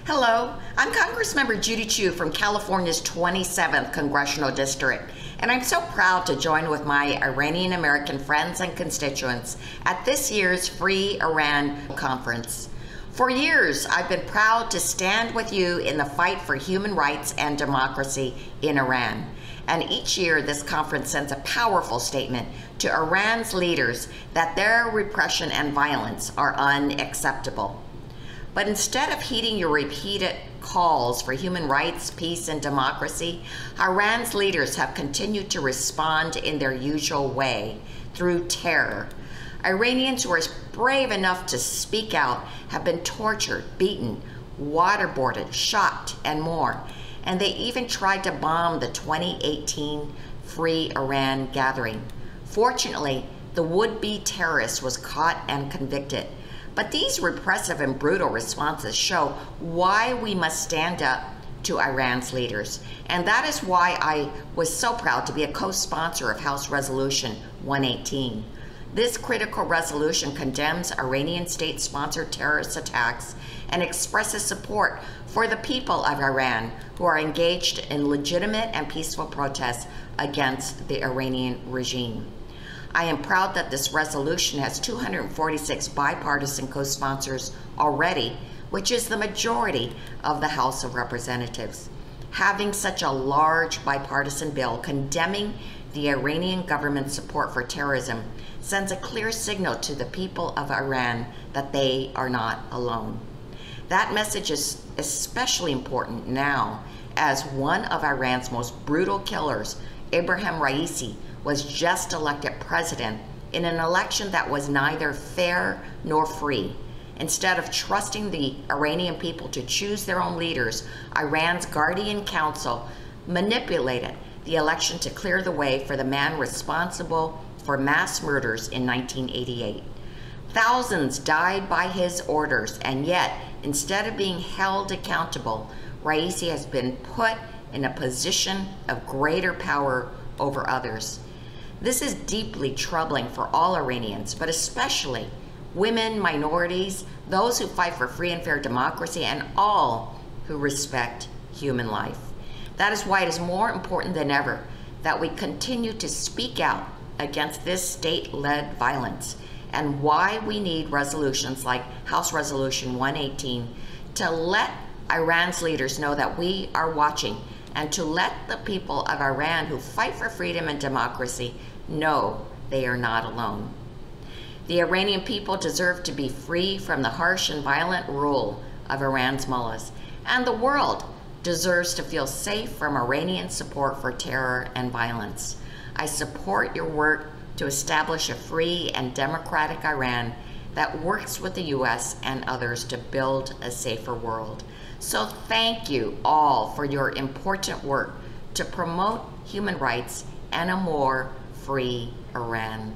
Hello, I'm Congressmember Judy Chu from California's 27th Congressional District, and I'm so proud to join with my Iranian American friends and constituents at this year's Free Iran Conference. For years, I've been proud to stand with you in the fight for human rights and democracy in Iran. And each year, this conference sends a powerful statement to Iran's leaders that their repression and violence are unacceptable. But instead of heeding your repeated calls for human rights, peace, and democracy, Iran's leaders have continued to respond in their usual way, through terror. Iranians who are brave enough to speak out have been tortured, beaten, waterboarded, shot, and more. And they even tried to bomb the 2018 Free Iran gathering. Fortunately, the would-be terrorist was caught and convicted. But these repressive and brutal responses show why we must stand up to Iran's leaders. And that is why I was so proud to be a co-sponsor of House Resolution 118. This critical resolution condemns Iranian state-sponsored terrorist attacks and expresses support for the people of Iran who are engaged in legitimate and peaceful protests against the Iranian regime. I am proud that this resolution has 246 bipartisan co-sponsors already, which is the majority of the House of Representatives. Having such a large bipartisan bill condemning the Iranian government's support for terrorism sends a clear signal to the people of Iran that they are not alone. That message is especially important now, as one of Iran's most brutal killers, Ebrahim Raisi, was just elected president in an election that was neither fair nor free. Instead of trusting the Iranian people to choose their own leaders, Iran's Guardian Council manipulated the election to clear the way for the man responsible for mass murders in 1988. Thousands died by his orders, and yet, instead of being held accountable, Raisi has been put in a position of greater power over others. This is deeply troubling for all Iranians, but especially women, minorities, those who fight for free and fair democracy, and all who respect human life. That is why it is more important than ever that we continue to speak out against this state-led violence, and why we need resolutions like House Resolution 118 to let Iran's leaders know that we are watching, and to let the people of Iran who fight for freedom and democracy know they are not alone. The Iranian people deserve to be free from the harsh and violent rule of Iran's mullahs, and the world deserves to feel safe from Iranian support for terror and violence. I support your work to establish a free and democratic Iran that works with the U.S. and others to build a safer world. So thank you all for your important work to promote human rights and a more free Iran.